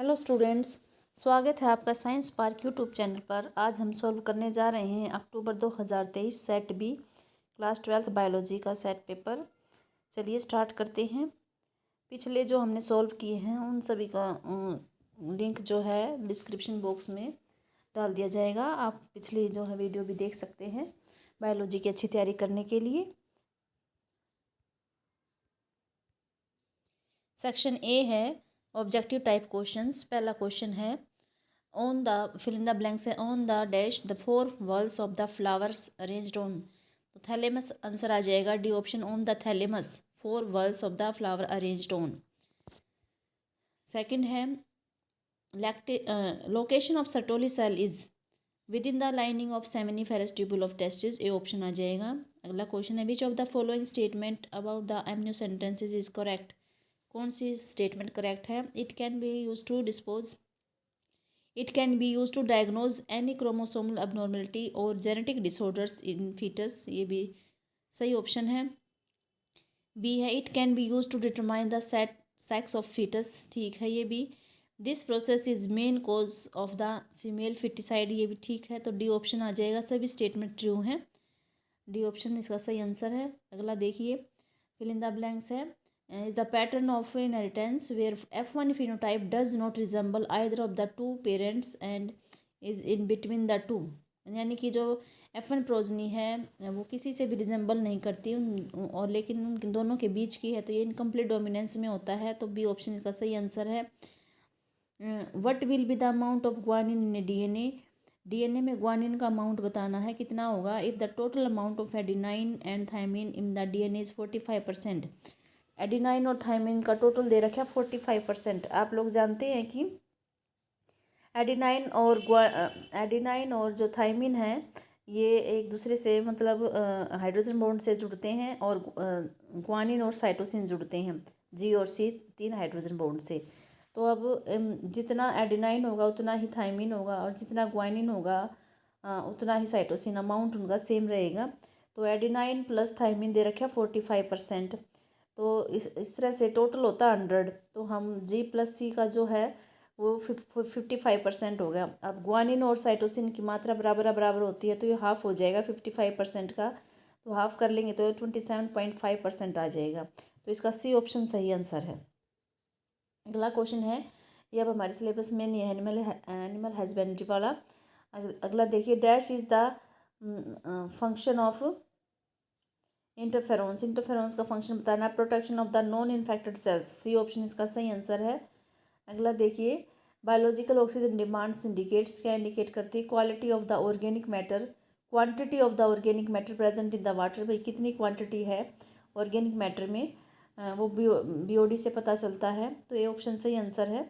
Hello students, स्वागत है आपका साइंस पार्क यूट्यूब चैनल पर। आज हम सॉल्व करने जा रहे हैं अक्टूबर 2023 set B class 12th biology का सेट पेपर। चलिए स्टार्ट करते हैं। पिछले जो हमने सॉल्व किए हैं उन सभी का लिंक जो है डिस्क्रिप्शन बॉक्स में डाल दिया जाएगा। आप पिछली जो है वीडियो भी देख सकते हैं बायोलॉजी की अच्छी तैयारी करने के लिए। सेक्शन ए है ऑब्जेक्टिव टाइप क्वेश्चंस। पहला क्वेश्चन है on the fill in the blanks है on the dash the four walls of the flowers arranged on. तो थैलेमस आंसर आ जाएगा D option, on the thalamus four walls of the flower arranged on. Second है location of Sertoli cell is with in the lining of seminiferous tubule of testis. A option आ जाएगा। अगला question है विच of the following statement about the amniocentesis is correct. कौन सी statement correct है। It can be use to dispose, it can be use to diagnose any chromosomal abnormality और genetic disorders in foetus. ये भी सही option है। B है it can be use to determine the sex of foetus. ठीक है ये भी। This process is main cause of the female foeticide. ये भी ठीक है। तो डी ऑप्शन आ जाएगा। सभी स्टेटमेंट ट्रू हैं। डी ऑप्शन इसका सही आंसर है। अगला देखिए फिल इन द ब्लैंक्स है is a pattern of inheritance where F1 phenotype does not resemble either of the two parents and is in between the two। यानी कि जो F1 प्रोजनी है वो किसी से भी रिजेंबल नहीं करती और लेकिन उन दोनों के बीच की है, तो ये इनकम्प्लीट डोमिनेंस में होता है। तो बी ऑप्शन इसका सही आंसर है। What will be the amount of guanine in DNA. DNA में ग्वानिन का अमाउंट बताना है कितना होगा। If the total amount of adenine and thymine in the DNA is 45%। Adenine और थायमिन का टोटल दे रखा है 45%। आप लोग जानते हैं कि एडिनाइन और जो थायमिन है ये एक दूसरे से मतलब हाइड्रोजन बॉन्ड से जुड़ते हैं और ग्वानिन और साइटोसिन जुड़ते हैं जी और सी 3 हाइड्रोजन बॉन्ड से। तो अब जितना एडिनाइन होगा उतना ही थायमिन होगा और जितना ग्वानिन होगा उतना ही साइटोसिन। अमाउंट उनका सेम रहेगा। तो एडिनाइन प्लस थायमिन दे रखा है 45%। तो इस तरह से टोटल होता है 100। तो हम जी प्लस सी का जो है वो 55% हो गया। अब ग्वानिन और साइटोसिन की मात्रा बराबर होती है तो ये हाफ़ हो जाएगा 55% का। तो हाफ़ कर लेंगे तो 27.5% आ जाएगा। तो इसका सी ऑप्शन सही आंसर है। अगला क्वेश्चन है ये अब हमारे सिलेबस में नहीं है, एनिमल हस्बेंड्री वाला। अगला देखिए dash is the function of interferons. Interferons का फंक्शन बताना है। Protection of the non infected cells. C option इसका सही आंसर है। अगला देखिए बायोलॉजिकल ऑक्सीजन डिमांड्स इंडिकेट्स। क्या इंडिकेट करती है। Quality of the organic matter, quantity of the organic matter present in the water. भाई कितनी क्वांटिटी है ऑर्गेनिक मैटर में वो बीओडी से पता चलता है। तो ये ऑप्शन सही आंसर है।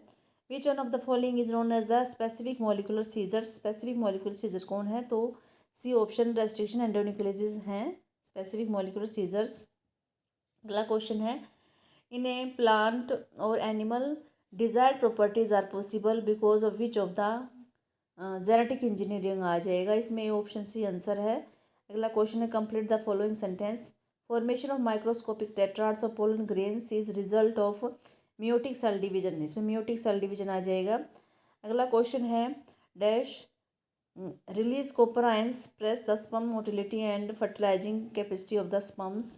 Which one of the following is known as the specific molecular scissors. Specific molecular scissors कौन है। तो सी ऑप्शन रेस्ट्रिक्शन एंडोन्यूक्लियोसिस हैं स्पेसिफिक मॉलिकुलर सीजर्स। अगला क्वेश्चन है इन ए प्लांट और animal desired properties are possible because of which of the genetic engineering आ जाएगा। इसमें ऑप्शन सी आंसर है। अगला क्वेश्चन है complete the following sentence. Formation of microscopic tetrads of pollen grains is result of meiotic cell division. इसमें meiotic cell division आ जाएगा। अगला क्वेश्चन है dash release copper ions press the sperm motility and fertilising capacity of the sperms.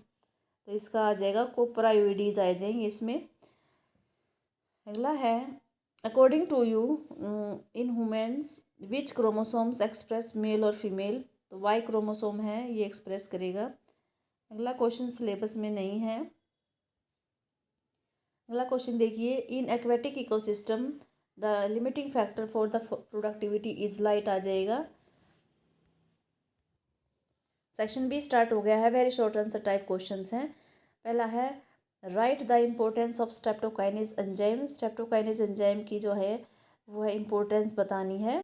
तो इसका आ जाएगा copper आयोडीज आ जाएंगे इसमें। अगला है according to you in humans which chromosomes express male और फीमेल। तो वाई क्रोमोसोम है ये एक्सप्रेस करेगा। अगला क्वेश्चन सिलेबस में नहीं है। अगला क्वेश्चन देखिए in aquatic ecosystem the limiting factor for the productivity is light आ जाएगा। सेक्शन बी स्टार्ट हो गया है। Very short answer type questions हैं। पहला है write the importance of streptokinase enzyme. Streptokinase enzyme की जो है वो है इम्पोर्टेंस बतानी है।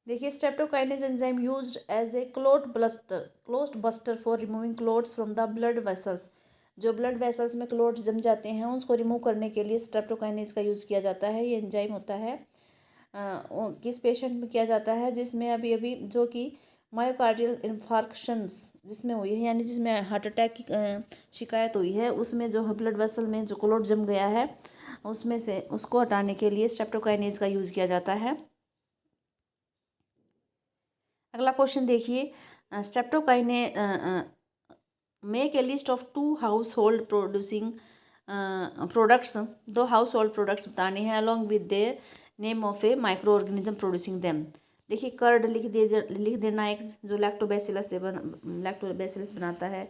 देखिए streptokinase enzyme used as a clot buster for removing clots from the blood vessels. जो ब्लड वेसल्स में क्लोट्स जम जाते हैं उसको रिमूव करने के लिए स्ट्रेप्टोकाइनेज का यूज़ किया जाता है। ये एंजाइम होता है किस पेशेंट में किया जाता है जिसमें अभी जो कि मायोकार्डियल इन्फार्क्शंस जिसमें हुई है, यानी जिसमें हार्ट अटैक की शिकायत हुई है, उसमें जो ब्लड वेसल में जो क्लोट जम गया है उसमें से उसको हटाने के लिए स्ट्रेप्टोकाइनेज का यूज़ किया जाता है। अगला क्वेश्चन देखिए, streptokinase make a list of 2 household producing products. 2 household products बताने हैं along with the name of a microorganism producing them. देखिए कर्ड लिख देना, एक जो लैक्टोबैसिलस बनाता है।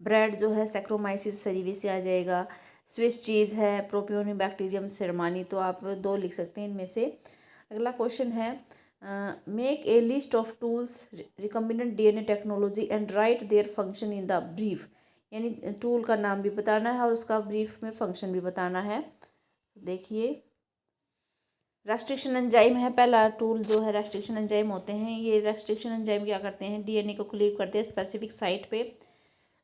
ब्रेड जो है सैक्रोमाइसिस सरीवी से आ जाएगा। स्विस चीज़ है प्रोपियोनिक बैक्टीरियम शर्मानी, तो आप 2 लिख सकते हैं इनमें से। अगला क्वेश्चन है, make a list of tools recombinant DNA technology and right their function in the brief. यानी टूल का नाम भी बताना है और उसका ब्रीफ में फंक्शन भी बताना है। देखिए रेस्ट्रिक्शन एंजाइम है पहला टूल जो है, रेस्ट्रिक्शन एंजाइम होते हैं। ये रेस्ट्रिक्शन एंजाइम क्या करते हैं, डीएनए को क्लीव करते हैं स्पेसिफिक साइट पे।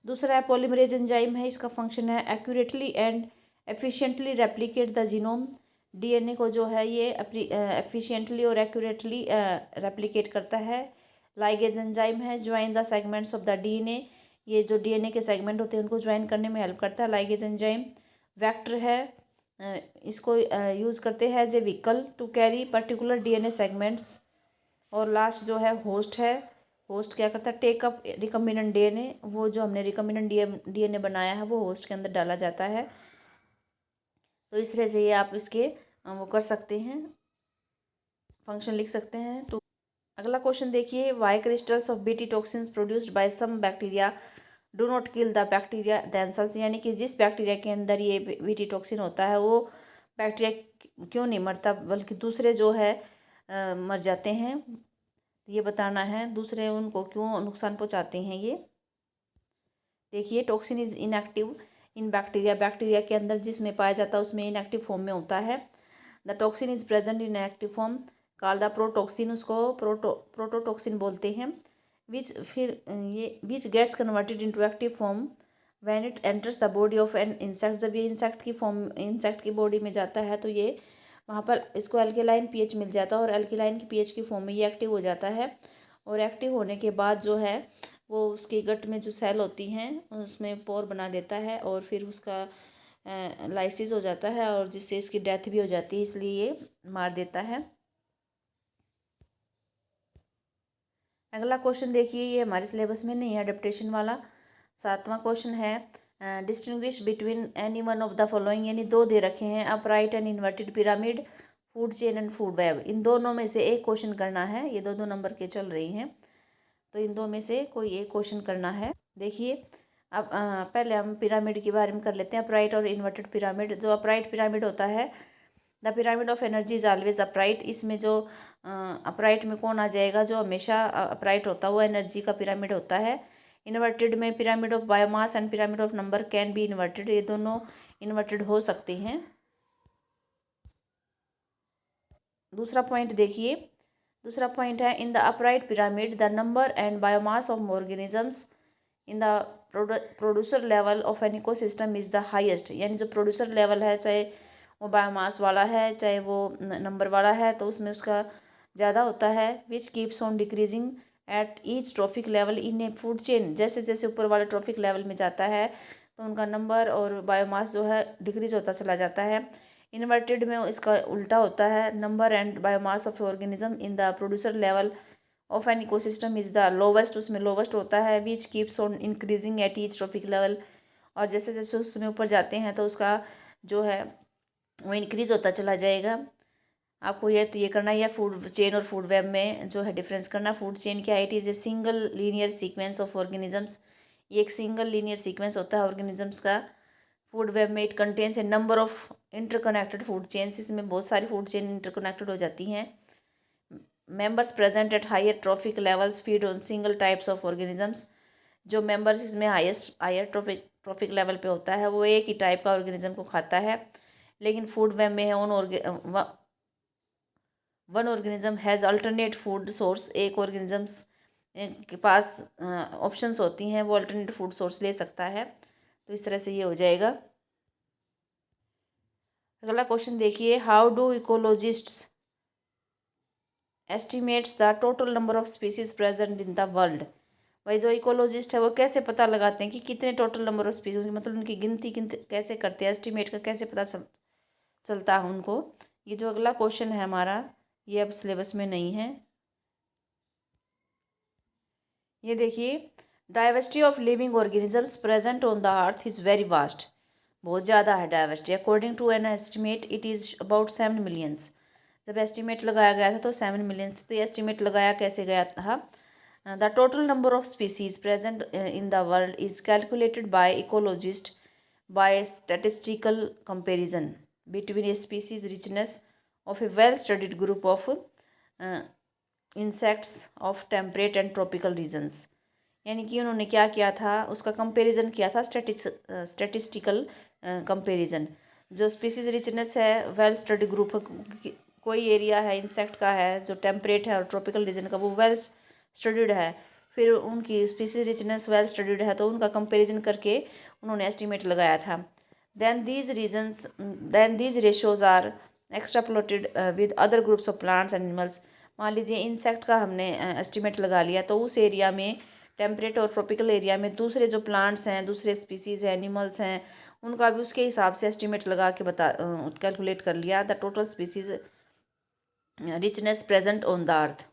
दूसरा है पॉलीमरेज एंजाइम है, इसका फंक्शन है accurately and efficiently replicate the genome. DNA को जो है ये एफिशिएंटली और एक्यूरेटली रेप्लिकेट करता है। लाइगेज एंजाइम है, join the segments of the DNA. ये जो डीएनए के सेगमेंट होते हैं उनको ज्वाइन करने में हेल्प करता है लाइगेज एंजाइम। वेक्टर है, इसको यूज़ करते हैं as a vehicle to carry particular DNA segments. और लास्ट जो है होस्ट है, होस्ट क्या करता है, टेक अप रिकम्बिनेंट डीएनए। वो जो हमने रिकम्बिनेंट डीएनए बनाया है वो होस्ट के अंदर डाला जाता है। तो इस तरह से ये आप इसके वो कर सकते हैं, फंक्शन लिख सकते हैं। तो अगला क्वेश्चन देखिए, why crystals of BT toxins produced by some bacteria do not kill the bacteria themselves. यानी कि जिस बैक्टीरिया के अंदर ये बीटी टॉक्सिन होता है वो बैक्टीरिया क्यों नहीं मरता बल्कि दूसरे जो है मर जाते हैं, ये बताना है। दूसरे उनको क्यों नुकसान पहुंचाते हैं ये। देखिए toxin is inactive in bacteria, bacteria के अंदर जिसमें पाया जाता है उसमें इनएक्टिव फॉर्म में होता है। The toxin is present in active form called the protoxin, उसको प्रोटोटॉक्सिन बोलते हैं। Which gets converted into active form when it enters the body of an insect. जब ये इंसेक्ट की बॉडी में जाता है तो ये वहाँ पर इसको एल्केलाइन पीएच मिल जाता है और एल्केलाइन की पीएच की फॉर्म में ये एक्टिव हो जाता है। और एक्टिव होने के बाद जो है वो उसके गट में जो सेल होती हैं उसमें पोर बना देता है और फिर उसका लाइसिस हो जाता है और जिससे इसकी डेथ भी हो जाती है, इसलिए ये मार देता है। अगला क्वेश्चन देखिए, ये हमारे सिलेबस में नहीं है अडेप्टेशन वाला। 7वां क्वेश्चन है, distinguish between any one of the following. यानी 2 दे रखे हैं, upright and inverted pyramid, food chain and food web. इन दोनों में से एक क्वेश्चन करना है, ये 2-2 नंबर के चल रही हैं तो इन 2 में से कोई एक क्वेश्चन करना है। देखिए अब पहले हम पिरामिड के बारे में कर लेते हैं, अपराइट और इन्वर्टेड पिरामिड। जो अपराइट पिरामिड होता है, the pyramid of energy is always upright. इसमें जो अपराइट में कौन आ जाएगा, जो हमेशा अपराइट होता है वो एनर्जी का पिरामिड होता है। इन्वर्टेड में pyramid of biomass and pyramid of number can be inverted, ये दोनों इन्वर्टेड हो सकते हैं। दूसरा पॉइंट देखिए, दूसरा पॉइंट है, in the upright pyramid the number and biomass of organisms in the producer level of an ecosystem is the highest. यानी जो प्रोड्यूसर लेवल है, चाहे वो बायोमास वाला है चाहे वो नंबर वाला है, तो उसमें उसका ज़्यादा होता है। Which keeps on decreasing at each trophic level in A food chain. जैसे जैसे ऊपर वाले ट्रॉफिक लेवल में जाता है तो उनका नंबर और बायोमास जो है डिक्रीज होता चला जाता है। इन्वर्टेड में इसका उल्टा होता है, number and biomass of organism in the producer level of an ecosystem is the lowest, उसमें लोवेस्ट होता है। Which keeps on increasing at each trophic level, और जैसे जैसे उसमें ऊपर जाते हैं तो उसका जो है वो इंक्रीज होता चला जाएगा। आपको ये करना है, फूड चेन और फूड वेब में जो है डिफरेंस करना। फूड चेन क्या है, it is a single linear sequence of organisms. ये एक सिंगल लीनियर सीक्वेंस होता है ऑर्गेनिजम्स का। फूड वेब में it contains a number of interconnected food chains, इसमें बहुत सारी फूड चेन इंटरकनेक्टेड हो जाती हैं। Members present at higher trophic levels feed on single types of organisms. जो मेंबर्स इसमें हायर ट्रॉफिक लेवल पे होता है वो एक ही टाइप का ऑर्गेनिज्म को खाता है। लेकिन फूड वेब में है one organism has alternate food source. एक ऑर्गेनिजम्स के पास ऑप्शंस होती हैं, वो अल्टरनेट फूड सोर्स ले सकता है। तो इस तरह से ये हो जाएगा। अगला क्वेश्चन देखिए, how do ecologists estimates the total number of species present in the world. भाई जो इकोलॉजिस्ट है वो कैसे पता लगाते हैं कि कितने टोटल नंबर ऑफ स्पीसीज, मतलब उनकी गिनती कैसे करते हैं, एस्टिमेट का कैसे पता चलता है उनको। ये जो अगला क्वेश्चन है हमारा, ये अब सिलेबस में नहीं है। ये देखिए, diversity of living organisms present on the earth is very vast. बहुत ज़्यादा है diversity. According to an estimate it is about 7 millions. जब एस्टिमेट लगाया गया था तो 7 मिलियंस। तो ये एस्टिमेट लगाया कैसे गया था? The total number of species present in the world is calculated by ecologist by statistical comparison between a species richness of a well studied group of insects of temperate and tropical regions. यानी कि उन्होंने क्या किया था, उसका comparison किया था, statistical comparison. जो स्पीसीज रिचनेस है, वेल स्टडी ग्रुप, कोई एरिया है इंसेक्ट का है जो टेम्परेट है और ट्रॉपिकल रीजन का वो वेल स्टडीड है, फिर उनकी स्पीसीज रिचनेस वेल स्टडीड है, तो उनका कंपैरिजन करके उन्होंने एस्टिमेट लगाया था। Then these ratios are extrapolated with other groups of plants and animals. मान लीजिए इंसेक्ट का हमने एस्टिमेट लगा लिया, तो उस एरिया में, टेम्परेट और ट्रॉपिकल एरिया में, दूसरे जो प्लांट्स हैं, दूसरे स्पीसीज़ हैं, एनिमल्स हैं, उनका भी उसके हिसाब से एस्टिमेट लगा के कैलकुलेट कर लिया the total species richness present on the अर्थ।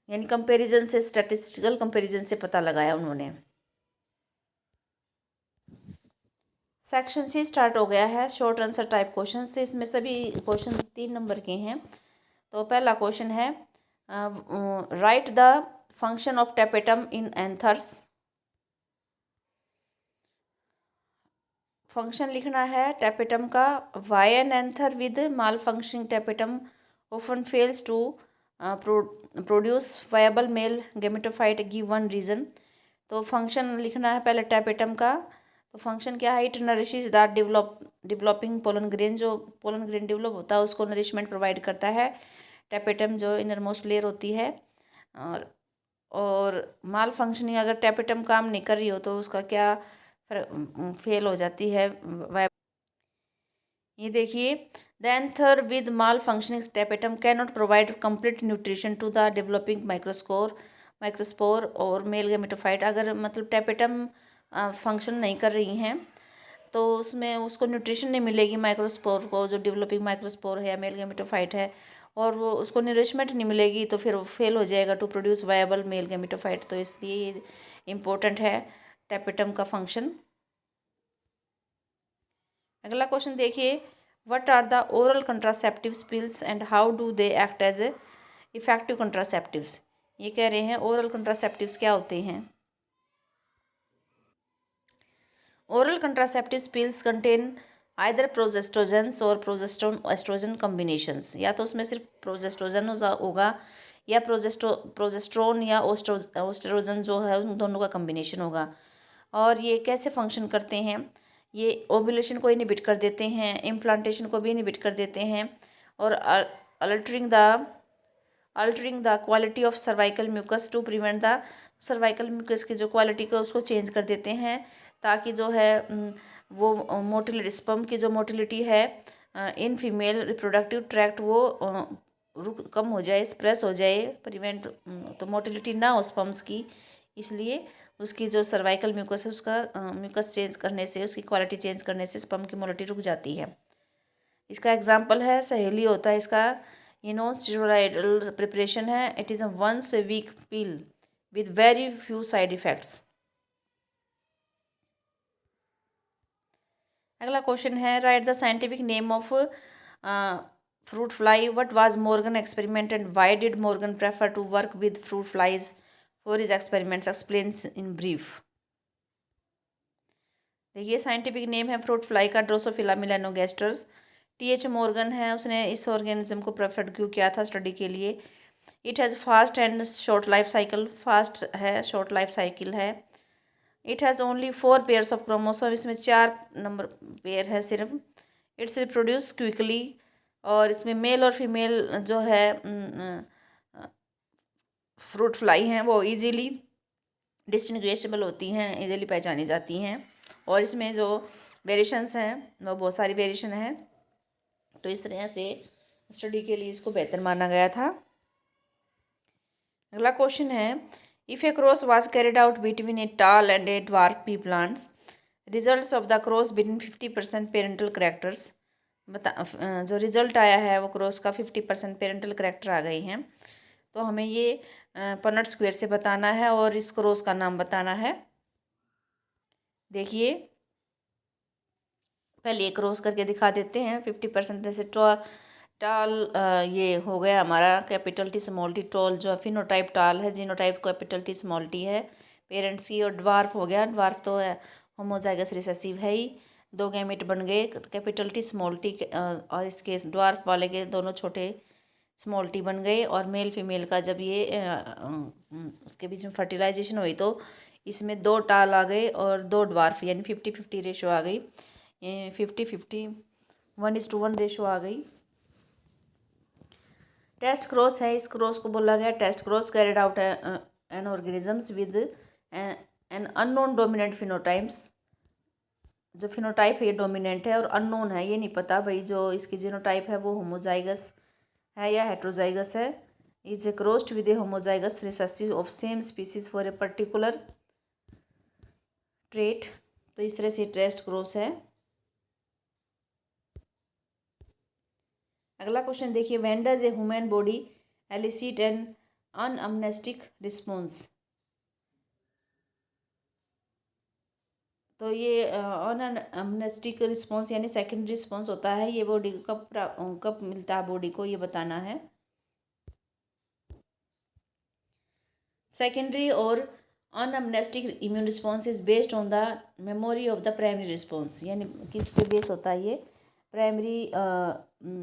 यानी कंपैरिजन से, स्टैटिस्टिकल कंपैरिजन से पता लगाया उन्होंने। सेक्शन सी स्टार्ट हो गया है, शॉर्ट आंसर टाइप क्वेश्चन से। इसमें सभी क्वेश्चन 3 नंबर के हैं। तो पहला क्वेश्चन है, write the function of tapetum in anthers. Function लिखना है टेपेटम का। Why an anther with malfunctioning tapetum often fails to produce viable male gametophyte, give one reason. तो फंक्शन लिखना है पहले टेपेटम का। तो फंक्शन क्या है? It nourishes the developing pollen grain. जो पोलन ग्रेन डेवलप होता है उसको नरिशमेंट प्रोवाइड करता है टेपेटम, जो इनर मोस्ट लेयर होती है। और माल फंक्शनिंग, अगर टेपेटम काम नहीं कर रही हो तो उसका क्या फेल हो जाती है। ये देखिए, the anther with malfunctioning tapetum can not provide complete nutrition to the developing microspore और मेल गेमेटोफाइट। अगर मतलब टेपेटम फंक्शन नहीं कर रही हैं तो उसमें उसको न्यूट्रिशन नहीं मिलेगी माइक्रोस्पोर को, जो डेवलपिंग माइक्रोस्पोर है या मेल गेमेटोफाइट है, और वो उसको नरिशमेंट नहीं मिलेगी तो फिर फेल हो जाएगा to produce viable male gametophyte. तो इसलिए ये इम्पोर्टेंट है टेपेटम का फंक्शन। अगला क्वेश्चन देखिए, what are the oral contraceptives pills and how do they act as a effective contraceptives. ये कह रहे हैं ओरल कंट्रासेप्टिव्स क्या होते हैं। Oral contraceptive pills contain either progestogens और प्रोजेस्ट्रोन एस्ट्रोजन कॉम्बिनेशंस। या तो उसमें सिर्फ प्रोजेस्ट्रोजन होगा या प्रोजेस्ट्रोन या ओस्ट्रोजन जो है उन दोनों का कॉम्बिनेशन होगा। और ये कैसे फंक्शन करते हैं? ये ओव्यूलेशन को इनहिबिट कर देते हैं, इम्प्लांटेशन को भी इनहिबिट कर देते हैं, और altering the quality of cervical mucus to prevent the cervical mucus की जो क्वालिटी को उसको चेंज कर देते हैं, ताकि जो है वो मोटिलिटी, स्पर्म की जो मोटिलिटी है इन फीमेल रिप्रोडक्टिव ट्रैक्ट वो कम हो जाए, स्प्रेस हो जाए, प्रिवेंट, तो मोटिलिटी ना हो स्पर्म्स की। इसलिए उसकी जो सर्वाइकल म्यूकस है उसका म्यूकस चेंज करने से, उसकी क्वालिटी चेंज करने से स्पर्म की मोटिलिटी रुक जाती है। इसका एग्जाम्पल है सहेली होता है इसका। ये नॉन स्टेरॉइडल प्रिपरेशन है। It is a once a week pill with very few side effects. अगला क्वेश्चन है, write the scientific name of fruit fly. What was Morgan experiment and why did Morgan prefer to work with fruit flies for his experiments, explains in brief. देखिए, scientific name है fruit fly का Drosophila melanogasters. TH Morgan है, उसने इस organism को prefer क्यों किया था स्टडी के लिए? It has fast and short life cycle. Fast है, शॉर्ट लाइफ साइकिल है। It has only 4 pairs of chromosome. इसमें 4 नंबर पेयर है सिर्फ। इट्स रिप्रोड्यूस क्विकली, और इसमें मेल और फीमेल जो है फ्रूट फ्लाई हैं वो इजीली डिस्टिंग्विशेबल होती हैं, इजीली पहचानी जाती हैं। और इसमें जो वेरिएशंस हैं वो बहुत सारी वेरिएशन हैं, तो इस तरह से स्टडी के लिए इसको बेहतर माना गया था। अगला क्वेश्चन है, if a cross was carried out between a tall and a dwarf pea plants, results of the cross between 50% parental characters जो रिजल्ट आया है वो क्रॉस का 50% पेरेंटल करेक्टर आ गई हैं। तो हमें ये पनट स्क्वायर से बताना है और इस क्रॉस का नाम बताना है। देखिए पहले ये क्रॉस करके दिखा देते हैं। 50% जैसे टाल ये हो गया हमारा capital T small T. Tall जो है फिनोटाइप टाल है, genotype capital T small T है पेरेंट्स की। और ड्वार्फ हो गया, ड्वार्फ तो है होमोजाइगस रिसेसिव है ही। दो गैमेट बन गए कैपिटल टी स्मॉल टी और इसके ड्वार्फ वाले के दोनों छोटे स्मॉल टी बन गए। और मेल फीमेल का जब ये उसके बीच में फर्टिलाइजेशन हुई तो इसमें 2 टाल आ गए और 2 ड्वार्फ, यानी 50-50 रेशो आ गई। 50-50 1:1 रेशो आ गई। टेस्ट क्रॉस है, इस क्रॉस को बोला गया test cross carried out an organisms with an unknown dominant phenotypes. जो फिनोटाइप है ये डोमिनेंट है और अननोन है, ये नहीं पता भाई जो इसकी जीनोटाइप है वो होमोजाइगस है या हेट्रोजाइगस है। Is a crossed with A homozygous recessive of same species for a particular trait. तो इस तरह से टेस्ट क्रॉस है। अगला क्वेश्चन देखिए, when does a human body elicit an anamnestic response. तो ये अनअमनेस्टिक रिस्पॉन्स यानी सेकेंडरी रिस्पॉन्स होता है, ये बॉडी को कब मिलता है बॉडी को, ये बताना है। सेकेंडरी और anamnestic immune response is based on the memory of the primary response. यानी किस पे बेस होता है ये, प्राइमरी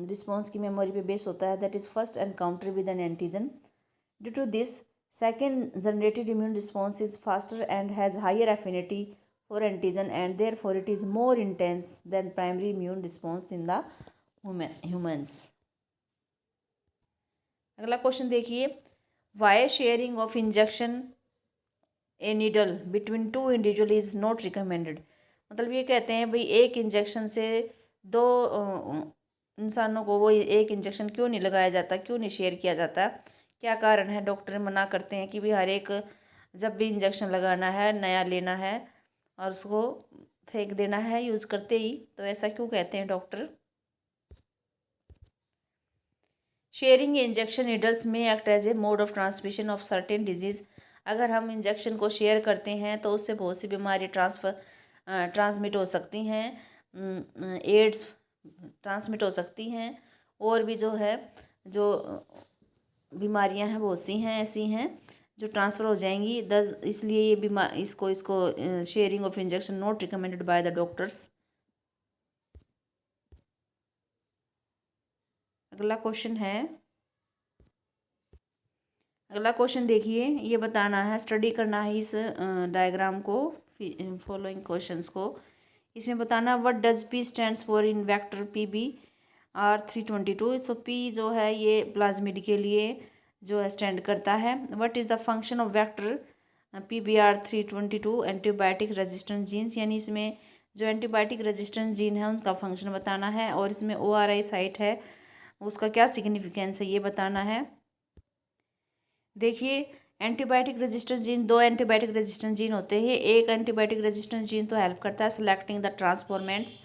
रिस्पॉन्स की मेमोरी पे बेस होता है। That is first encounter with an antigen. Due to this second generated immune response is faster and has higher affinity for antigen and therefore it is more intense than primary immune response in the humans. अगला question देखिए, why sharing of injection a needle between 2 individual is not recommended. मतलब ये कहते हैं भाई एक injection से 2 इंसानों को वो एक इंजेक्शन क्यों नहीं लगाया जाता, क्यों नहीं शेयर किया जाता, क्या कारण है। डॉक्टर मना करते हैं कि भाई हर एक जब भी इंजेक्शन लगाना है नया लेना है और उसको फेंक देना है यूज़ करते ही, तो ऐसा क्यों कहते हैं डॉक्टर। शेयरिंग इंजेक्शन नीडल्स में act as a mode of transmission of certain disease. अगर हम इंजेक्शन को शेयर करते हैं तो उससे बहुत सी बीमारी ट्रांसमिट हो सकती हैं। एड्स ट्रांसमिट हो सकती हैं और भी जो है जो बीमारियां हैं बहुत सी हैं ऐसी हैं जो ट्रांसफ़र हो जाएंगी। इसलिए ये इसको sharing of injection not recommended by the doctors. अगला क्वेश्चन है, अगला क्वेश्चन देखिए, ये बताना है, स्टडी करना है इस डायग्राम को, फॉलोइंग क्वेश्चंस को। इसमें बताना what does P stands for in vector PBR322। So P जो है ये प्लाज्मिड के लिए जो है स्टैंड करता है। What is the function of vector PBR322 antibiotic resistance genes. यानी इसमें जो एंटीबायोटिक रेजिस्टेंस जीन है उनका फंक्शन बताना है और इसमें ORI साइट है उसका क्या सिग्निफिकेंस है ये बताना है। देखिए antibiotic resistance gene, 2 antibiotic resistance gene होते हैं। एक एंटीबायोटिक रेजिस्टेंस जीन तो हेल्प करता है सिलेक्टिंग द ट्रांसफॉर्मेंट्स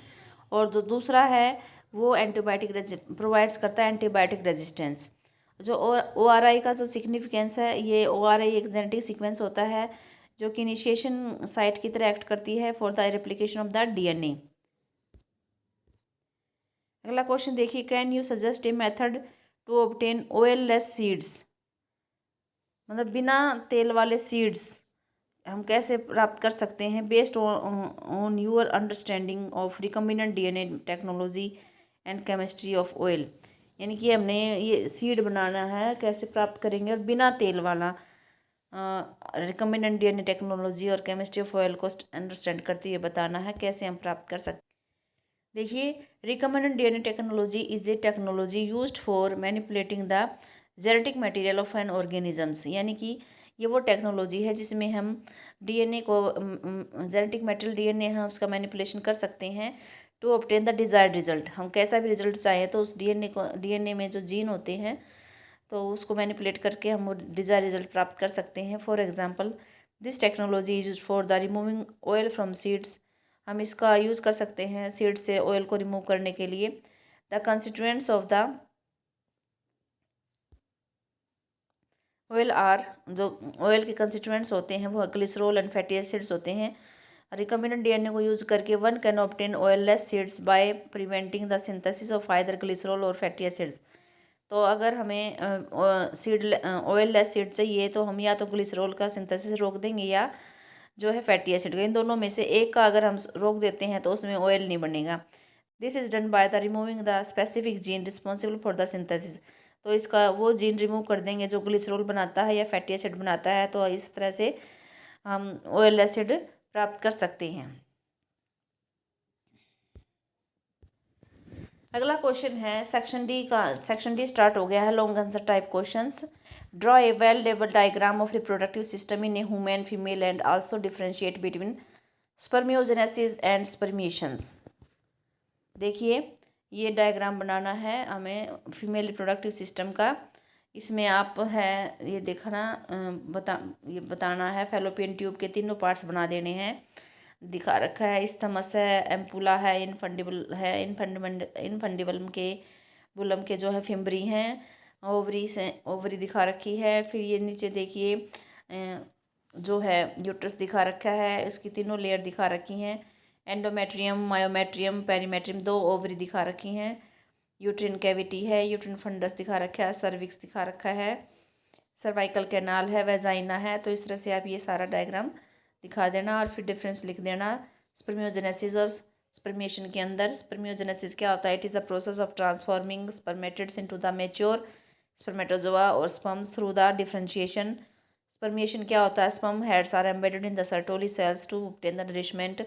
और जो दूसरा है वो एंटीबायोटिक प्रोवाइड्स करता है एंटीबायोटिक रेजिस्टेंस। जो ORI का जो सिग्निफिकेंस है, ये ORI एक जेनेटिक सीक्वेंस होता है जो कि इनिशिएशन साइट की तरह एक्ट करती है for the replication of the DNA। अगला क्वेश्चन देखिए, can you suggest a method to obtain oil less seeds. मतलब बिना तेल वाले सीड्स हम कैसे प्राप्त कर सकते हैं based on your understanding of recombinant DNA technology and chemistry of oil. यानी कि हमने ये सीड बनाना है, कैसे प्राप्त करेंगे और बिना तेल वाला रिकम्बिनेंट DNA टेक्नोलॉजी और केमिस्ट्री ऑफ ऑयल को अंडरस्टैंड करते हुए बताना है कैसे हम प्राप्त कर सकते हैं। देखिए recombinant DNA technology is a technology used for manipulating the genetic material of N organisms. यानी कि ये वो टेक्नोलॉजी है जिसमें हम DNA को जेनेटिक मटेरियल DNA हम उसका मैनिपुलेशन कर सकते हैं to obtain the desired result. हम कैसा भी रिजल्ट चाहें तो उस DNA में जो जीन होते हैं तो उसको मैनिपुलेट करके हम डिज़ायर्ड रिजल्ट प्राप्त कर सकते हैं। For example this technology is use for the removing oil from seeds. हम इसका यूज़ कर सकते हैं सीड से ऑयल को रिमूव करने के लिए। The constituents of the oil are, जो ऑयल के कंस्टिट्यूएंट्स होते हैं वो ग्लिसरॉल एंड फैटी एसिड्स होते हैं। रिकम्बिनेंट डीएनए को यूज करके one can obtain oilless seeds by preventing the synthesis of either glycerol और फैटी एसिड्स। तो अगर हमें ऑयल लेस सीड चाहिए तो हम या तो ग्लिसरॉल का सिंथेसिस रोक देंगे या जो है फैटी एसिड का, इन दोनों में से एक का अगर हम रोक देते हैं तो उसमें ऑयल नहीं बनेगा। This is done by the removing the specific gene responsible for the synthesis. तो इसका वो जीन रिमूव कर देंगे जो ग्लिसरॉल बनाता है या फैटी एसिड बनाता है, तो इस तरह से हम ऑयल एसिड प्राप्त कर सकते हैं। अगला क्वेश्चन है सेक्शन डी का। सेक्शन डी स्टार्ट हो गया है, long answer type questions. Draw a well labelled diagram of reproductive system in a human female and also differentiate between spermiogenesis and spermiations. देखिए ये डायग्राम बनाना है हमें फीमेल रिप्रोडक्टिव सिस्टम का। इसमें आप है ये देखना ये बताना है फैलोपियन ट्यूब के तीनों पार्ट्स बना देने हैं। दिखा रखा है इस्थमस है, एम्पुला है, इनफंडिबलम के बुलम के जो है फिम्बरी हैं, ओवरी से ओवरी दिखा रखी है। फिर ये नीचे देखिए जो है यूट्रस दिखा रखा है, इसकी तीनों लेयर दिखा रखी हैं। एंडोमेट्रियम, मायोमेट्रियम, पेरीमेट्रियम, दो ओवरी दिखा रखी हैं। यूट्रिन कैविटी है, यूट्रिन फंडस दिखा रखा है, सर्विक्स दिखा रखा है, सर्वाइकल कैनाल है, वेजाइना है। तो इस तरह से आप ये सारा डायग्राम दिखा देना और फिर डिफरेंस लिख देना स्पर्मियोजेनेसिस और स्पर्मिएशन के अंदर। स्पर्मियोजेनेसिस क्या होता है? It is the process of transforming spermatids into the mature spermatozoa और sperms through the differentiation. Spermiation क्या होता है? Sperm heads are embedded in the Sertoli cells to obtain the nourishment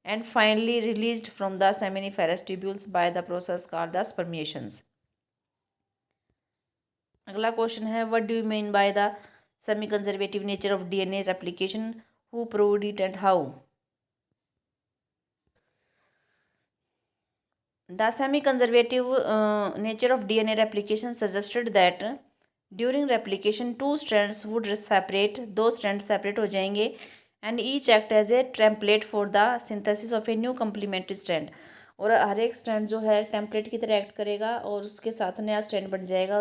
and finally released from the seminiferous tubules by the process called the spermiations. अगला question है what do you mean by the semi conservative nature of DNA replication, who proved it and how? The semi-conservative nature of DNA replication suggested that during replication two strands would separate, दो strands separate हो जाएंगे and each act as a template for the synthesis of a new complementary strand। और हर एक strand जो है template की तरह act करेगा और उसके साथ नया स्ट्रैंड बन जाएगा,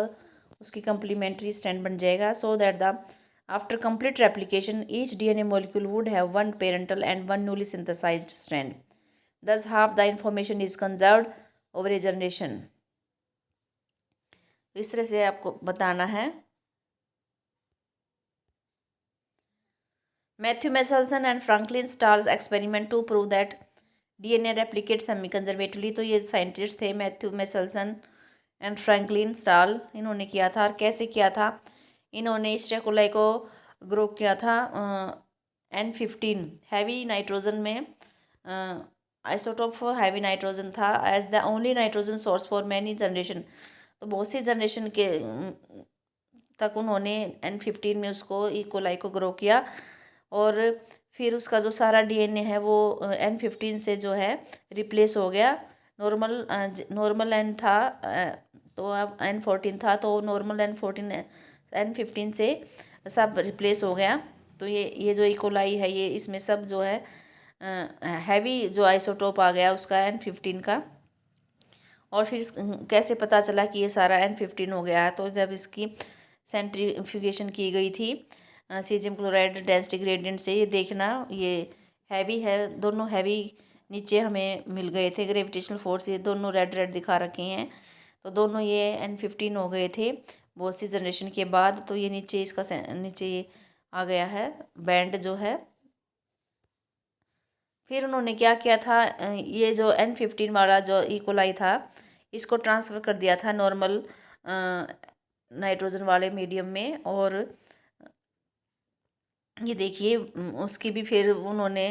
उसकी कंप्लीमेंट्री स्ट्रैंड बन जाएगा। So that the after complete replication each DNA molecule would have one parental and one newly synthesised strand, thus half the information is conserved over a generation। तो इस तरह से आपको बताना है। Matthew Meselson and Franklin Stahl's experiment to prove that DNA replicate semi conservatively. तो ये scientist थे Matthew Meselson and Franklin Stahl, इन्होंने किया था। और कैसे किया था? इन्होंने स्टेकोलाई को ग्रो किया था N15 हैवी नाइट्रोजन में, आइसोटोप हैवी नाइट्रोजन था as the only nitrogen source for many generation. तो बहुत सी जनरेशन के तक उन्होंने N15 में उसको इकोलाई को ग्रो किया और फिर उसका जो सारा डीएनए है वो N15 से जो है रिप्लेस हो गया। नॉर्मल N था तो अब N14 था, तो नॉर्मल N15 से सब रिप्लेस हो गया। तो ये जो इकोलाई है ये इसमें सब जो है हैवी जो आइसोटोप आ गया उसका N15 का। और फिर कैसे पता चला कि ये सारा N15 हो गया है? तो जब इसकी सेंट्रीफ्यूगेशन की गई थी सीजियम क्लोराइड डेंसिटी ग्रेडियंट से, ये देखना ये हैवी है, दोनों हैवी नीचे हमें मिल गए थे ग्रेविटेशनल फोर्स, ये दोनों रेड रेड दिखा रखे हैं। तो दोनों ये N15 हो गए थे बहुत सी जनरेशन के बाद। तो ये नीचे इसका नीचे ये आ गया है बैंड जो है। फिर उन्होंने क्या किया था? ये जो N15 वाला जो इकोलाई था इसको ट्रांसफ़र कर दिया था नॉर्मल नाइट्रोजन वाले मीडियम में। और ये देखिए उसकी भी फिर उन्होंने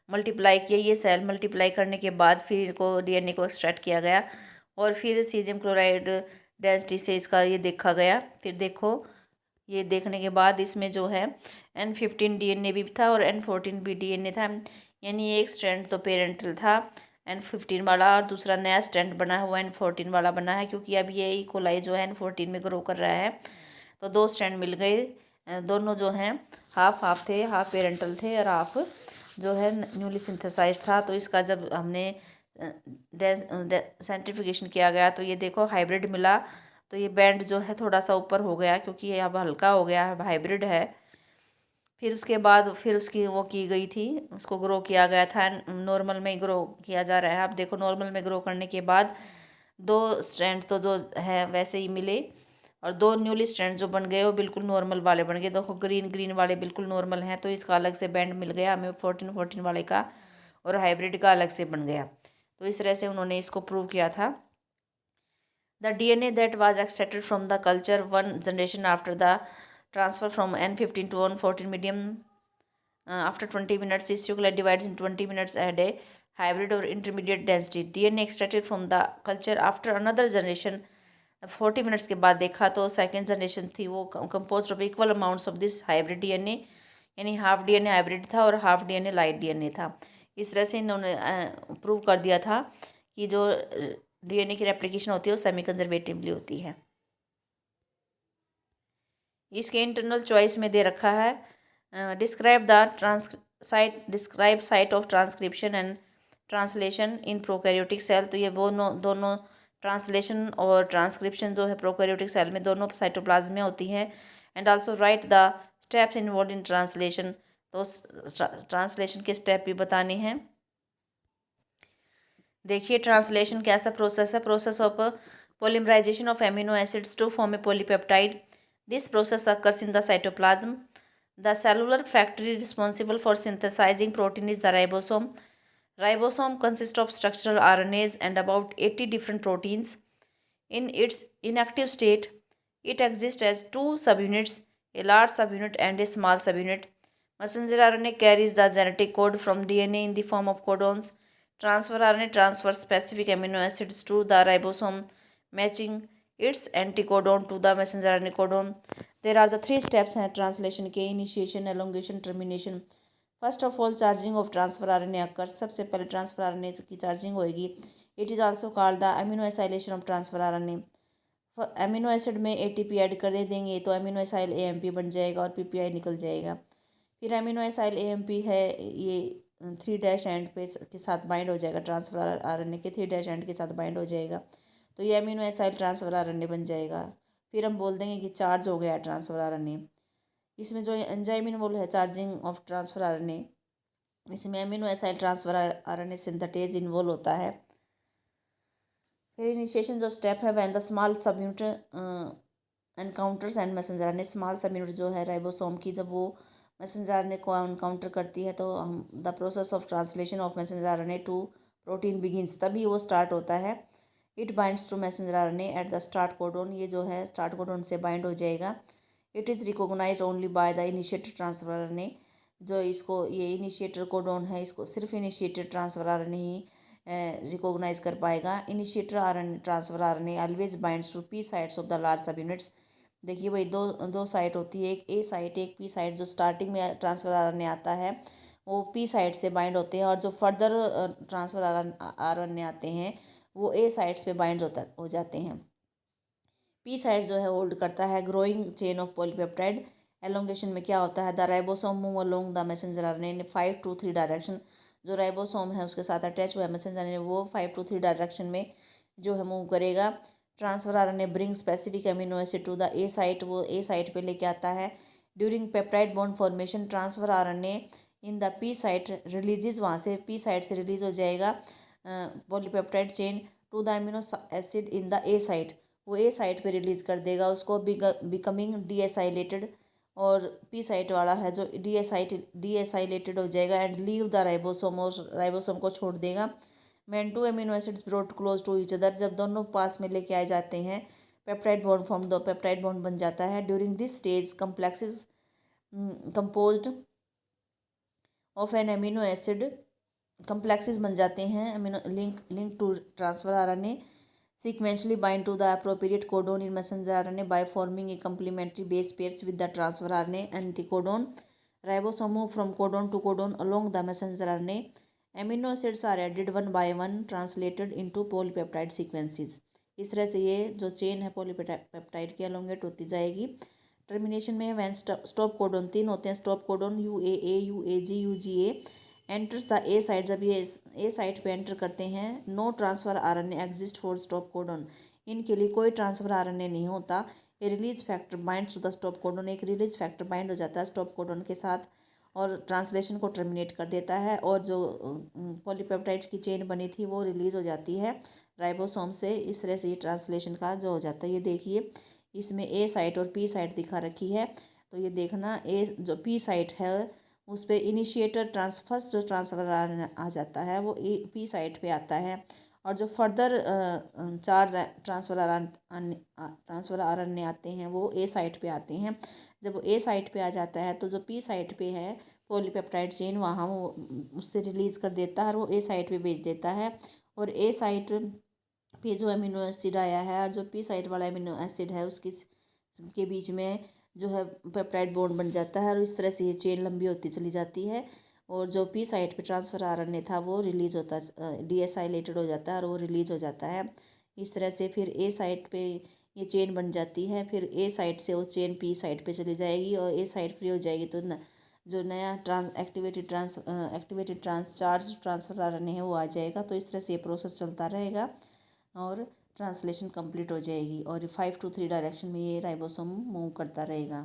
मल्टीप्लाई किया, ये सेल मल्टीप्लाई करने के बाद फिर इनको डीएनए को एक्सट्रैक्ट किया गया और फिर सीजियम क्लोराइड डेंसिटी से इसका ये देखा गया। फिर देखो ये देखने के बाद इसमें जो है N15 डीएनए भी था और N14 भी डीएनए था, यानी एक स्ट्रैंड तो पेरेंटल था N15 वाला और दूसरा नया स्ट्रैंड बना हुआ N14 वाला बना है, क्योंकि अब ये इकोलाई जो है N14 में ग्रो कर रहा है। तो दो स्ट्रैंड मिल गए, दोनों जो हैं हाफ हाफ थे, हाफ पेरेंटल थे और हाफ जो है न्यूली सिंथेसाइज्ड था। तो इसका जब हमने सेंट्रीफ्यूगेशन किया गया तो ये देखो हाइब्रिड मिला। तो ये बैंड जो है थोड़ा सा ऊपर हो गया क्योंकि ये अब हल्का हो गया है, हाइब्रिड है। फिर उसके बाद फिर उसकी वो की गई थी, उसको ग्रो किया गया था, नॉर्मल में ग्रो किया जा रहा है। अब देखो नॉर्मल में ग्रो करने के बाद दो स्ट्रैंड तो जो है वैसे ही मिले, और दो न्यूली स्ट्रैंड जो बन गए वो बिल्कुल नॉर्मल वाले बन गए। देखो ग्रीन ग्रीन वाले बिल्कुल नॉर्मल हैं, तो इसका अलग से बैंड मिल गया हमें 14 वाले का, और हाइब्रिड का अलग से बन गया। तो इस तरह से उन्होंने इसको प्रूव किया था। The DNA that was extracted from the culture one generation after the transfer from N15 to N14 medium after 20 minutes is usually divides in 20 minutes a day hybrid or intermediate density DNA extracted from the culture after another generation 40 minutes के बाद देखा तो second generation थी वो compose of equal amounts of this hybrid DNA, यानी half DNA hybrid था और half DNA light DNA था। इस तरह से इन्होंने प्रूव कर दिया था कि जो डीएनए की रेप्लिकेशन होती है वो सेमी कंजर्वेटिवली होती है। इसके इंटरनल चॉइस में दे रखा है describe site of transcription and translation in prokaryotic cell. तो ये दोनों ट्रांसलेशन और ट्रांसक्रिप्शन जो है प्रोकैरियोटिक सेल में दोनों साइटोप्लाज्म में होती हैं। And also right the steps involve in translation. तो ट्रांसलेशन के स्टेप भी बताने हैं। देखिए ट्रांसलेशन कैसा प्रोसेस है। Process of polymerization of amino acids to form a polypeptide. This process occurs in the cytoplasm. The cellular factory responsible for synthesizing protein is the ribosome. Ribosome consists of structural RNAs and about 80 different proteins. In its inactive state, it exists as two subunits, a large subunit and a small subunit. Messenger RNA carries the genetic code from DNA in the form of codons. Transfer RNA transfers specific amino acids to the ribosome, matching its anticodon to the messenger RNA codon. There are the three steps हैं translation के: initiation, elongation, termination. First of all charging of transfer RNA occur. सबसे पहले transfer RNA की charging होएगी। It is also called the amino acylation of transfer RNA. Amino acid में ATP add कर देंगे तो अमीनो एसाइल एएमपी बन जाएगा और पीपीआई निकल जाएगा। फिर अमीनो एसाइल एएमपी है ये 3' एंड पे के साथ बाइंड हो जाएगा, ट्रांसफर आरएनए के 3' एंड के साथ बाइंड हो जाएगा, तो ये अमीनो एसाइल ट्रांसफर आरएनए बन जाएगा। फिर हम बोल देंगे कि चार्ज हो गया ट्रांसफर आरएनए। इसमें जो एंजाइम इन्वॉल्व है चार्जिंग ऑफ ट्रांसफर आरएनए, इसमें amino acyl transfer RNA synthetase involve होता है। फिर इनिशिएशन जो स्टेप है when the small subunit encounters and messenger RNA. Small subunit जो है राइबोसोम की, जब वो मैसेंजर आरएनए को एनकाउंटर करती है तो हम the process of translation of messenger RNA to protein begins, तभी वो स्टार्ट होता है। It binds to messenger RNA at the start codon. ये जो है स्टार्ट कोडोन से बाइंड हो जाएगा। It is recognised only by the initiator transfer RNA. जो इसको ये इनिशिएटर कोडोन है, इसको सिर्फ इनिशिएटर ट्रांसफर आरएनए ही रिकॉग्नाइज कर पाएगा। Initiator RNA transfer RNA always binds to P sites of the large सब यूनिट्स। देखिए भाई दो साइट होती है, एक ए साइट एक पी साइट। जो स्टार्टिंग में ट्रांसफर आरएनए आता है वो पी साइट से बाइंड होते हैं, और जो फर्दर ट्रांसफर आरएनए आते हैं वो ए साइट्स पे बाइंड हो जाते हैं। पी साइट जो है होल्ड करता है growing chain of polypeptide. Elongation में क्या होता है, the ribosome move along the messenger RNA in 5 to 3 direction. जो राइबोसोम है उसके साथ अटैच हुआ है मैसेंजर आरएनए, वो 5 to 3 डायरेक्शन में जो है मूव करेगा। Transfer RNA bring specific amino acid to the A site, वो ए साइट पे लेके आता है। During peptide bond formation transfer RNA in the P site releases, वहाँ से पी साइट से रिलीज हो जाएगा polypeptide chain to the amino acid in the A site. वो ए साइट पे रिलीज कर देगा उसको, बिकमिंग डीएसाइलेटेड। और पी साइट वाला है जो डीएसाइलेटेड हो जाएगा एंड लीव द राइबोसोम, और राइबोसोम को छोड़ देगा। When two amino acids brought close to each other, जब दोनों पास में लेके आए जाते हैं पेप्टाइड बॉन्ड फॉर्म, दो पेप्टाइड बॉन्ड बन जाता है। During this stage complexes composed of an amino acid, complexes बन जाते हैं amino link to transfer RNA sequentially bind to the appropriate codon in messenger RNA by forming a complementary base pairs with the transfer RNA and anticodon. Ribosome move from codon to codon along the messenger RNA. Amino acids are added one by one, translated into polypeptide sequences. इस तरह से ये जो chain है polypeptide की elongate होती जाएगी। Termination में वैन स्टॉप कोडोन 3 होते हैं। Stop codon UAA, UAG, UGA enters the A site, जब ये ए साइट पे एंटर करते हैं, no transfer RNA exist for stop codon, इनके लिए कोई ट्रांसफ़र आरएनए नहीं होता। A release factor binds to the stop codon, एक रिलीज फैक्टर बाइंड हो जाता है स्टॉप कोडन के साथ और ट्रांसलेशन को टर्मिनेट कर देता है, और जो पॉलीपेप्टाइड की चेन बनी थी वो रिलीज़ हो जाती है राइबोसोम से। इस तरह से ये ट्रांसलेशन का जो हो जाता है, ये देखिए इसमें ए साइट और पी साइट दिखा रखी है। तो ये देखना, ए जो पी साइट है उस पर इनिशिएटर फर्स्ट जो ट्रांसफर आ जाता है वो ए पी साइट पे आता है, और जो फर्दर चार्ज ट्रांसफर आरएनए आते हैं वो ए साइट पे आते हैं। जब वो ए साइट पे आ जाता है तो जो पी साइट पे है पॉलीपेप्टाइड चेन, वहाँ वो उससे रिलीज़ कर देता है और वो ए साइट पे भेज देता है, और ए साइट पे जो अमीनो एसिड आया है और जो पी साइट वाला अमीनो एसिड है उसकी के बीच में जो है पेप्टाइड बॉन्ड बन जाता है, और इस तरह से ये चेन लंबी होती चली जाती है, और जो पी साइट पे ट्रांसफ़र आरएनए था वो रिलीज होता, डीएसाइलेटेड हो जाता है और वो रिलीज हो जाता है। इस तरह से फिर ए साइट पे ये चेन बन जाती है, फिर ए साइट से वो चेन पी साइट पे चली जाएगी, और ए साइट फ्री हो जाएगी तो जो नया activated trans charge transfer RNA है वो आ जाएगा। तो इस तरह से ये प्रोसेस चलता रहेगा और ट्रांसलेशन कंप्लीट हो जाएगी, और 5 to 3 डायरेक्शन में ये राइबोसोम मूव करता रहेगा।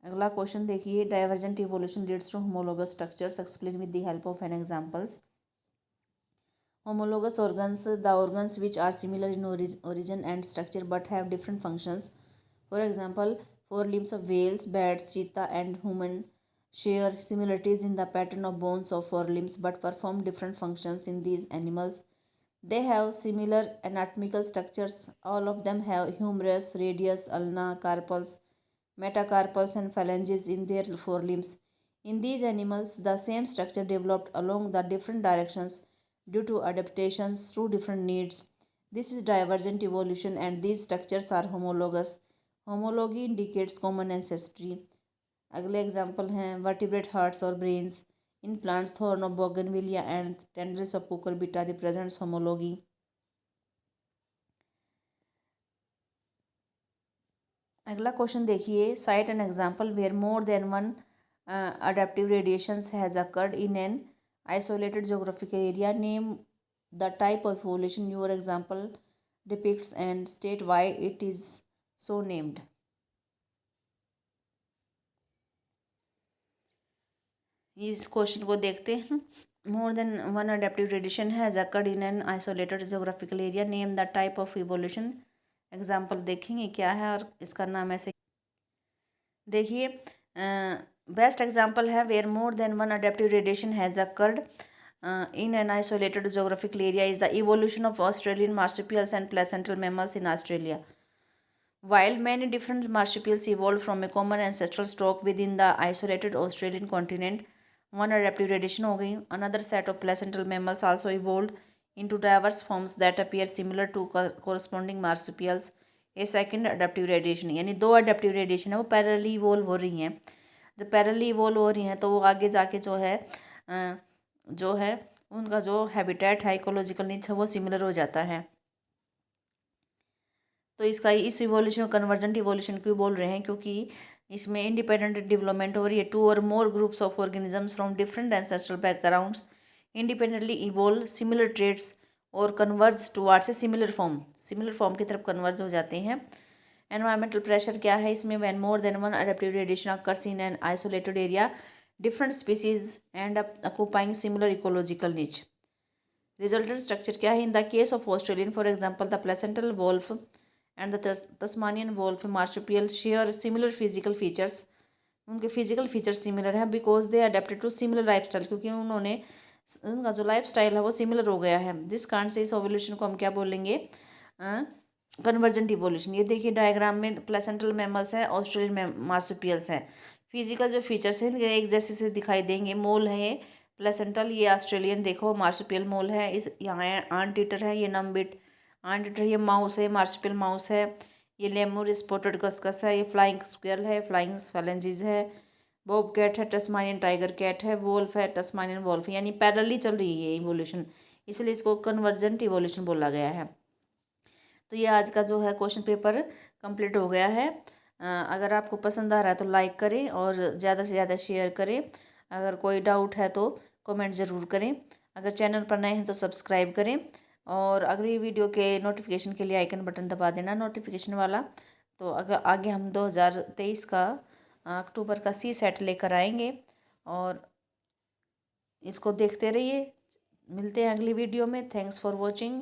अगला क्वेश्चन देखिए, divergent evolution leads to homologous structures, explain with the help of an examples. Homologous organs, the organs which are similar in origin and structure but have different functions. For example, forelimbs of whales, bats, cheetah, and human share similarities in the pattern of bones of forelimbs but perform different functions in these animals. They have similar anatomical structures. All of them have humerus, radius, ulna, carpals, metacarpals, and phalanges in their forelimbs. In these animals, the same structure developed along the different directions due to adaptations to different needs. This is divergent evolution, and these structures are homologous. Homology indicates common ancestry. अगले example हैं vertebrate hearts और brains. In plants thorn of bougainvillea and tendrils of Cucurbita represents homology. अगला question देखिए, cite an example where more than one adaptive radiations has occurred in an isolated geographical area. Name the type of evolution your example depicts and state why it is so named. इस question को देखते हैं। More than one adaptive radiation has occurred in an isolated geographical area, name the type of evolution. Example देखेंगे क्या है और इसका नाम ऐसे देखिए। बेस्ट एग्जाम्पल है where more than one adaptive radiation has occurred in an isolated geographical area is the evolution of Australian marsupials and placental mammals in Australia. While many different marsupials evolved from a common ancestral stock within the isolated Australian continent, one adaptive radiation हो गई. Another set of placental mammals also evolved into diverse forms that appear similar to corresponding marsupials. A second adaptive radiation, यानी दो adaptive radiation है वो parallelly evolve हो रही हैं. जब पैरेलली इवोल्व हो रही हैं तो वो आगे जाके जो है उनका जो हैबिटेट है, इकोलॉजिकल नीच है, वो सिमिलर हो जाता है। तो इसका इस इवोल्यूशन को कन्वर्जेंट इवोल्यूशन क्यों बोल रहे हैं, क्योंकि इसमें इंडिपेंडेंट डेवलपमेंट हो रही है। 2 और more groups of organisms from different ancestral backgrounds independently evolve similar traits और converge towards a similar form की तरफ कन्वर्ज हो जाते हैं। एनवायरमेंटल प्रेशर क्या है इसमें, when more than one adaptive radiation occurs in an isolated area, different species end up occupying similar ecological niche. Resultant structure क्या है, in the case of Australian, for example, the placental wolf and the Tasmanian wolf marsupial share similar physical features. उनके physical features similar हैं because they adapted to similar lifestyle, क्योंकि उन्होंने उनका जो lifestyle है वो सिमिलर हो गया है। जिस कारण से इस ओवोल्यूशन को हम क्या बोलेंगे, कन्वर्जेंट इवोल्यूशन। ये देखिए डायग्राम में प्लेसेंटल मैमल्स है, ऑस्ट्रेलियन मार्सुपियल्स हैं। फिजिकल जो फीचर्स हैं ये एक जैसे से दिखाई देंगे। मोल है ये प्लेसेंटल, ये ऑस्ट्रेलियन देखो मार्सुपियल मोल है। इस यहाँ आंट ईटर है, ये नम्बिट आंट ईटर, ये माउस है मार्सुपियल माउस है। ये लेमूर स्पॉटेड कस्कस है, ये फ्लाइंग स्क्वेरल है, फ्लाइंग फैलेंजीज है। बॉब कैट है, टस्मानियन टाइगर कैट है, वोल्फ है, टस्मानियन वोल्फ, यानी पैरेलली चल रही है इवोल्यूशन, इसलिए इसको कन्वर्जेंट इवोल्यूशन बोला गया है। तो ये आज का जो है क्वेश्चन पेपर कंप्लीट हो गया है। अगर आपको पसंद आ रहा है तो लाइक करें और ज़्यादा से ज़्यादा शेयर करें। अगर कोई डाउट है तो कमेंट ज़रूर करें। अगर चैनल पर नए हैं तो सब्सक्राइब करें और अगली वीडियो के नोटिफिकेशन के लिए आइकन बटन दबा देना नोटिफिकेशन वाला। तो अगर आगे हम 2023 का अक्टूबर का सी सेट लेकर आएंगे और इसको देखते रहिए। मिलते हैं अगली वीडियो में। Thanks for watching.